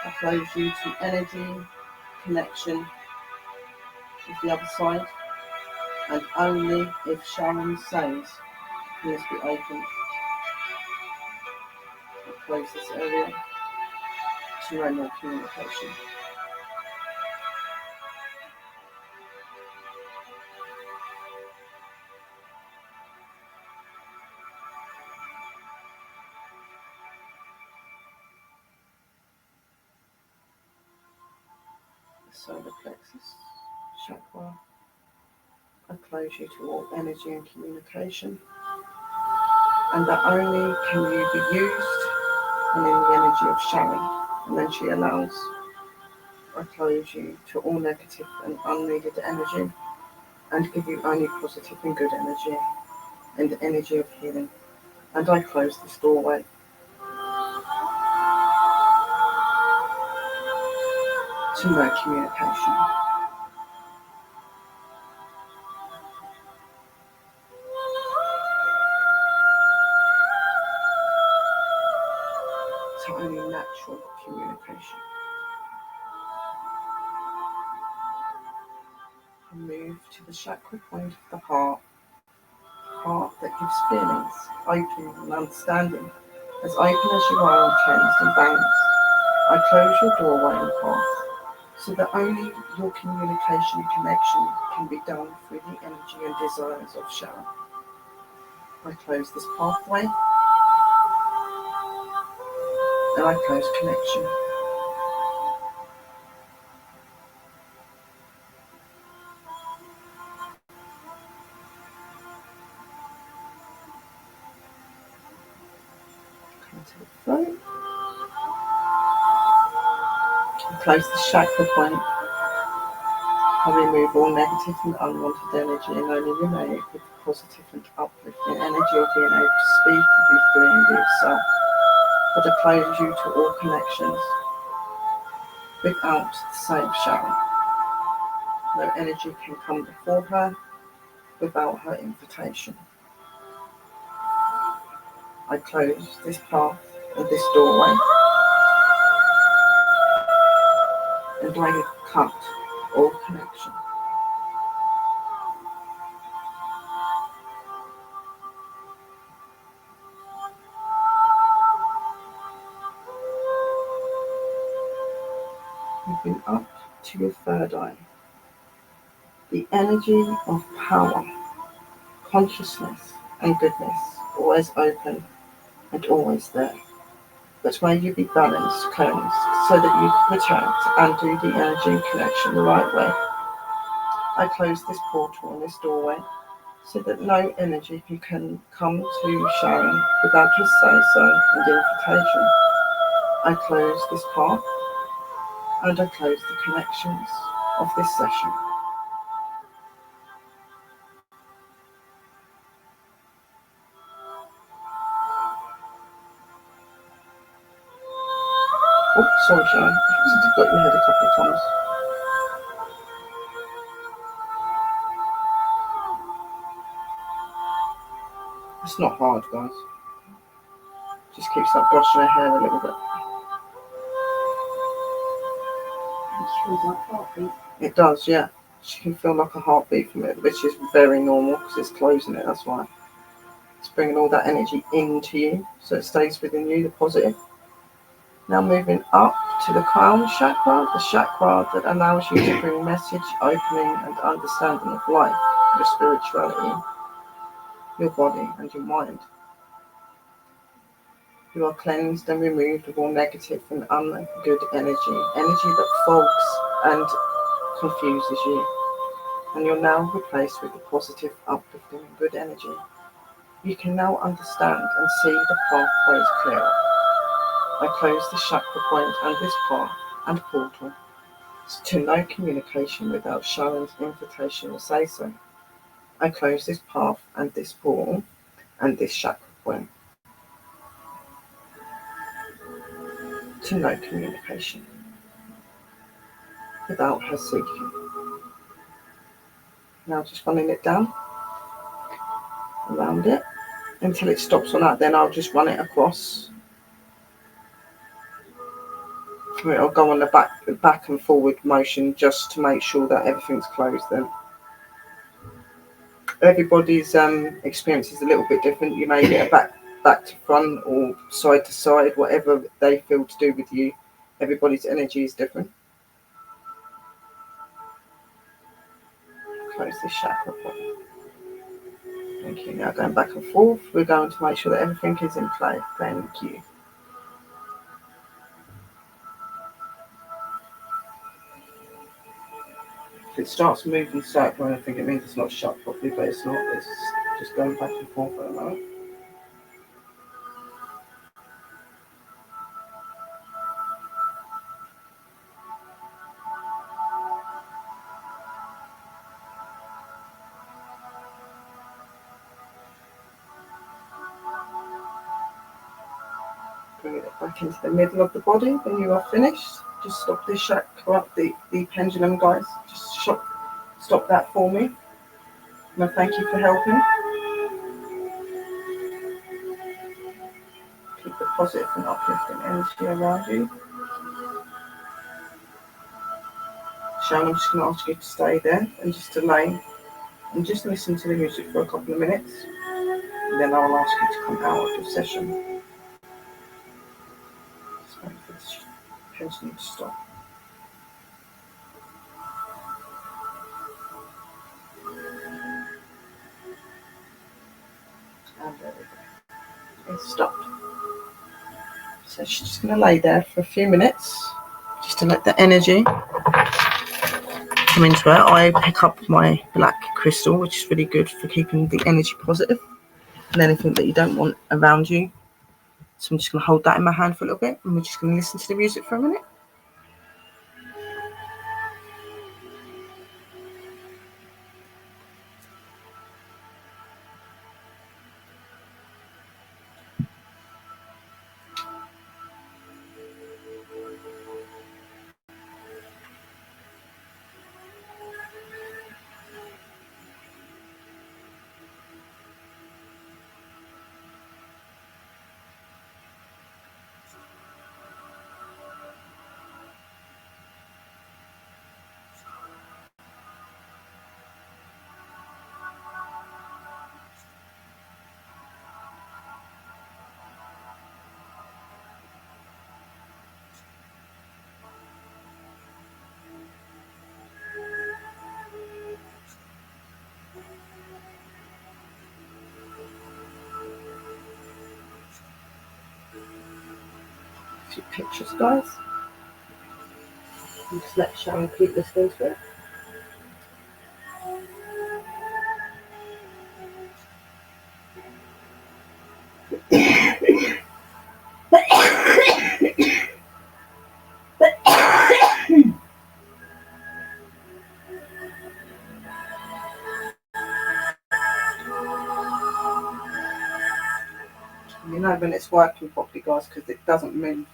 I close you to energy, connection with the other side. And only if Sharon says please be open. I close this area to no more communication. solar plexus chakra. I close you to all energy and communication, and that only can you be used and in the energy of SHARON. And then she allows, I close you to all negative and unneeded energy and give you only positive and good energy and the energy of healing. And I close this doorway to no communication. To only natural communication. And move to the chakra point of the heart that gives feelings, opening and understanding. As open as you are and cleansed and balanced, I close your doorway and path so that only your communication and connection can be done through the energy and desires of SHARON. I close this pathway and I close connection. Come to the throat. I close the chakra point. I remove all negative and unwanted energy and only remain with the positive and uplifting energy of being able to speak and be free and be yourself. But I close you to all connections without the same SHARON. No energy can come before her without her invitation. I close this path and this doorway, and I cut all connection. Moving up to your third eye. The energy of power, consciousness, and goodness, always open and always there. But may you be balanced, cleansed, so that you can protect and do the energy and connection the right way. I close this portal and this doorway so that no energy can come to SHARON without her say-so and invitation. I close this path and I close the connections of this session. Oh, sorry, Sharon. You've got your head a couple of times. It's not hard, guys. Just keeps like brushing her hair a little bit. It feels like heartbeat. It does, yeah. She can feel like a heartbeat from it, which is very normal because it's closing it, that's why. It's bringing all that energy into you so it stays within you, the positive. Now moving up to the crown chakra, the chakra that allows you to bring message, opening and understanding of life, your spirituality, your body and your mind. You are cleansed and removed of all negative and ungood energy that fogs and confuses you. And you're now replaced with the positive, uplifting and good energy. You can now understand and see the pathways clearer. I close the chakra point and this path and portal to no communication without SHARON's invitation or say-so. I close this path and this portal and this chakra point to no communication without her seeking. Now just running it down around it until it stops on that, then I'll just run it across. It'll go on the back and forward motion just to make sure that everything's closed then. Everybody's experience is a little bit different. You may get a back to front or side to side, whatever they feel to do with you. Everybody's energy is different. Close this chakra point. Thank you. Now going back and forth, we're going to make sure that everything is in play. Thank you. If it starts moving circular, I think it means it's not shut properly, but it's not. It's just going back and forth at the moment. Bring it back into the middle of the body when you are finished. Just stop this chakra up, the pendulum, guys. Just stop that for me. And I thank you for helping. Keep the positive and uplifting energy around you. Sharon, I'm just going to ask you to stay there and just to lay and just listen to the music for a couple of minutes. And then I'll ask you to come out of your session. Just wait for this pendulum to stop. And there we go. It's stopped. So she's just going to lay there for a few minutes just to let the energy come into her. I pick up my black crystal, which is really good for keeping the energy positive and anything that you don't want around you. So I'm just going to hold that in my hand for a little bit and we're just going to listen to the music for a minute. A few pictures, guys. And just let Sharon keep listening to it. You know when it's working properly, guys, because it doesn't move.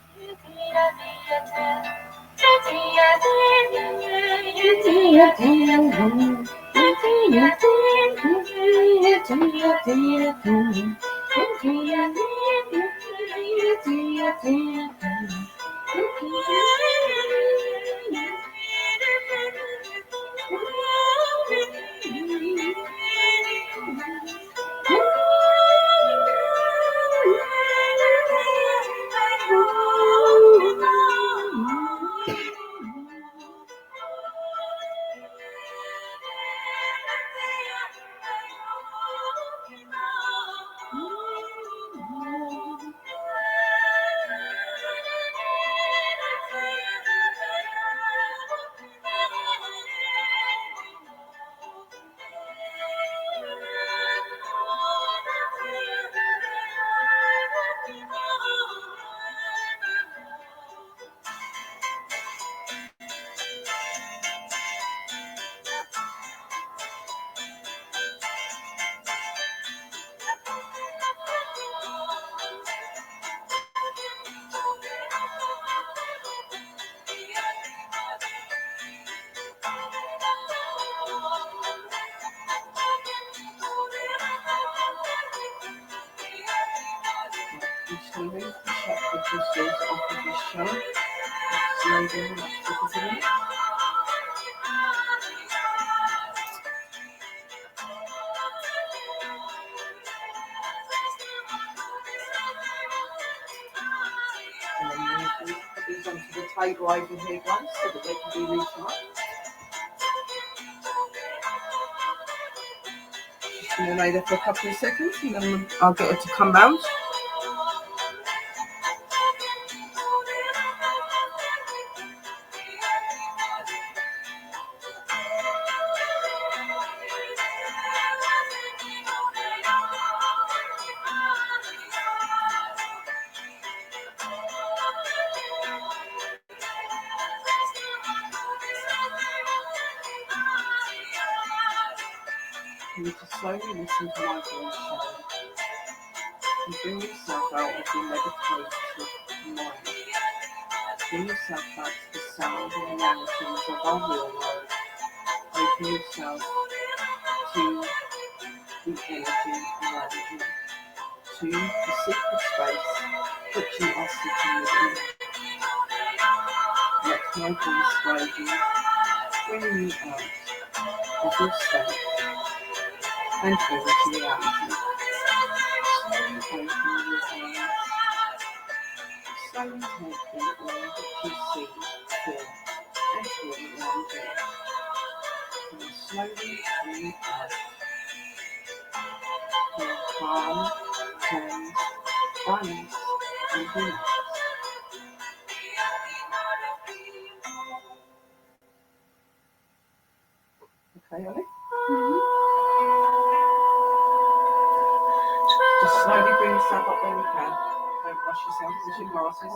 I'm just going to move the chakra crystals off of his shoulder. Slowly down that focus again. And then put these onto the table over here, guys, so that they can be recharged. Just going to lay there for a couple of seconds and then I'll get her to come round. asking you to slowly listen to my voice, Sharon, and bring yourself out of your meditative mind. Bring yourself back to the sound and realities of our real world. Open yourself to the energy around you, to the secret space that you are sitting within. Let my voice guide you, bringing you out of your state and into reality. Slowly open your eyes. Slowly take in all that you see, feel, and hear around you. And slowly breathe out. Feel calm, cleansed, balanced, and relaxed. Okay, Ollie? Just slowly bring yourself up where you can. Don't rush yourself with your glasses.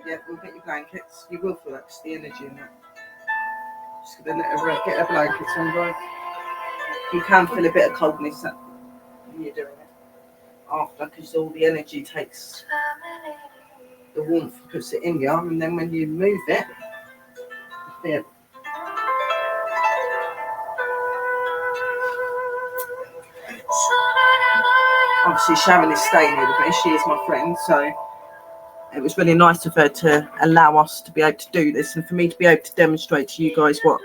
Yeah, we'll get your blankets. You will feel that's the energy in that. Just gonna get a blanket on, right? You can feel a bit of coldness when you're doing it after, because all the energy takes the warmth and puts it in you, and then when you move it, you feel. Obviously, Sharon is staying here with me. She is my friend, so it was really nice of her to allow us to be able to do this, and for me to be able to demonstrate to you guys what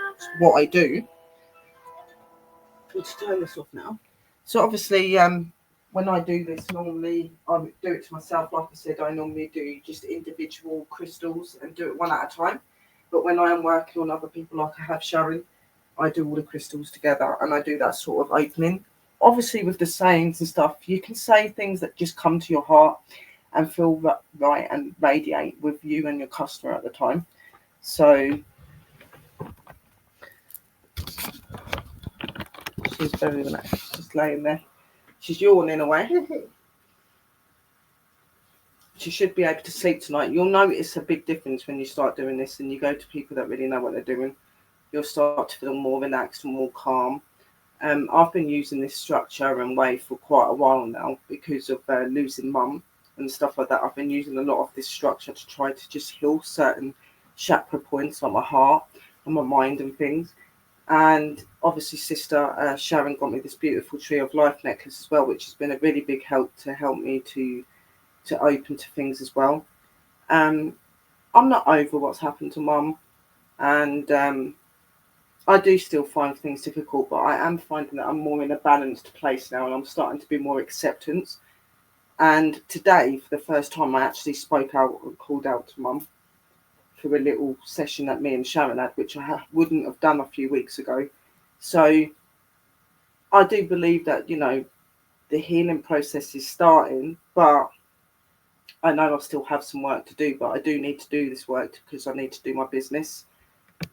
I do. Let's turn this off now. So obviously, when I do this, normally I do it to myself. Like I said, I normally do just individual crystals and do it one at a time. But when I am working on other people, like I have Sharon, I do all the crystals together, and I do that sort of opening. Obviously, with the sayings and stuff, you can say things that just come to your heart and feel right and radiate with you and your customer at the time. So she's very relaxed, just laying there. She's yawning away. She should be able to sleep tonight. You'll notice a big difference when you start doing this and you go to people that really know what they're doing. You'll start to feel more relaxed and more calm. I've been using this structure and way for quite a while now because of losing mum and stuff like that. I've been using a lot of this structure to try to just heal certain chakra points like my heart and my mind and things. And obviously sister Sharon got me this beautiful Tree of Life necklace as well, which has been a really big help to help me to open to things as well. I'm not over what's happened to mum, and I do still find things difficult, but I am finding that I'm more in a balanced place now, and I'm starting to be more acceptance. And today, for the first time, I actually spoke out and called out to mum for a little session that me and Sharon had, which I wouldn't have done a few weeks ago. So I do believe that, you know, the healing process is starting, but I know I still have some work to do, but I do need to do this work because I need to do my business.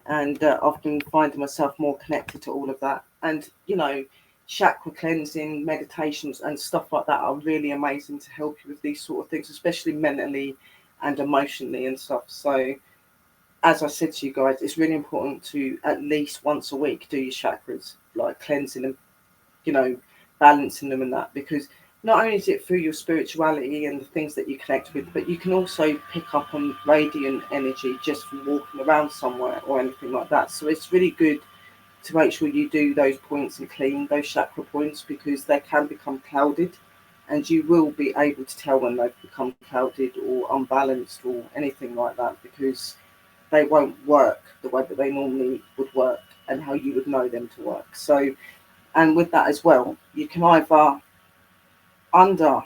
And I've been finding myself more connected to all of that. And, you know, chakra cleansing, meditations and stuff like that are really amazing to help you with these sort of things, especially mentally and emotionally and stuff. So, as I said to you guys, it's really important to at least once a week do your chakras, like cleansing them, you know, balancing them and that, because not only is it through your spirituality and the things that you connect with, but you can also pick up on radiant energy just from walking around somewhere or anything like that. So it's really good to make sure you do those points and clean those chakra points, because they can become clouded, and you will be able to tell when they've become clouded or unbalanced or anything like that, because they won't work the way that they normally would work and how you would know them to work. So, and with that as well, you can either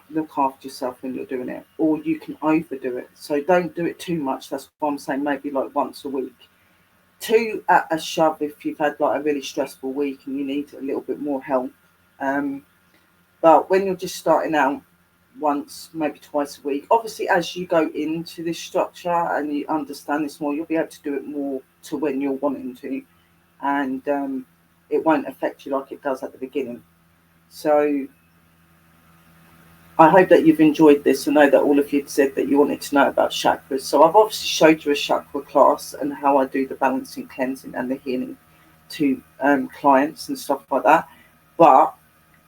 look after yourself when you're doing it, or you can overdo it. So don't do it too much. That's what I'm saying, maybe like once a week. 2 at a shove if you've had like a really stressful week and you need a little bit more help. But when you're just starting out, once, maybe twice a week. Obviously, as you go into this structure and you understand this more, you'll be able to do it more to when you're wanting to, and it won't affect you like it does at the beginning. So I hope that you've enjoyed this. I know that all of you said that you wanted to know about chakras. So I've obviously showed you a chakra class and how I do the balancing, cleansing and the healing to clients and stuff like that. But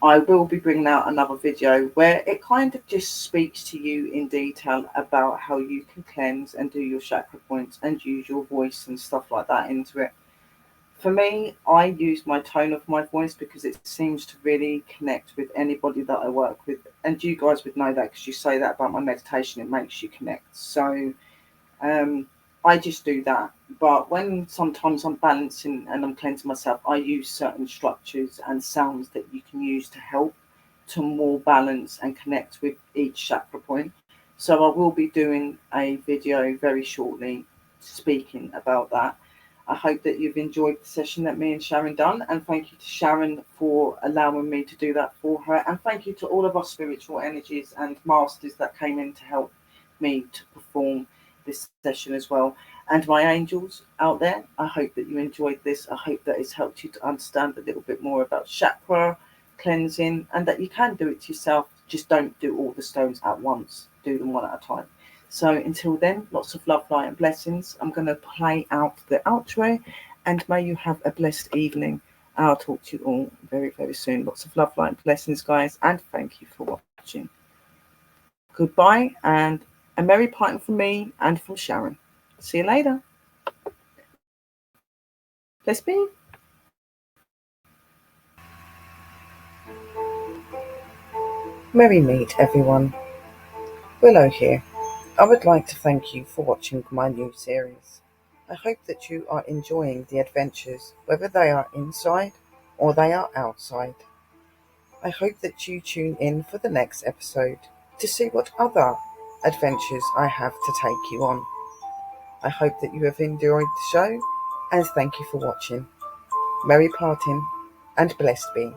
I will be bringing out another video where it kind of just speaks to you in detail about how you can cleanse and do your chakra points and use your voice and stuff like that into it. For me, I use my tone of my voice because it seems to really connect with anybody that I work with. And you guys would know that because you say that about my meditation, it makes you connect. So I just do that. But when sometimes I'm balancing and I'm cleansing myself, I use certain structures and sounds that you can use to help to more balance and connect with each chakra point. So I will be doing a video very shortly speaking about that. I hope that you've enjoyed the session that me and Sharon done, and thank you to Sharon for allowing me to do that for her, and thank you to all of our spiritual energies and masters that came in to help me to perform this session as well. And my angels out there, I hope that you enjoyed this. I hope that it's helped you to understand a little bit more about chakra cleansing and that you can do it yourself. Just don't do all the stones at once, do them one at a time. So until then, lots of love, light and blessings. I'm going to play out the outro, and may you have a blessed evening. I'll talk to you all very, very soon. Lots of love, light and blessings, guys, and thank you for watching. Goodbye, and a merry parting from me and from Sharon. See you later. Bless me. Merry meet, everyone. Willow here. I would like to thank you for watching my new series. I hope that you are enjoying the adventures, whether they are inside or they are outside. I hope that you tune in for the next episode to see what other adventures I have to take you on. I hope that you have enjoyed the show, and thank you for watching. Merry parting and blessed be.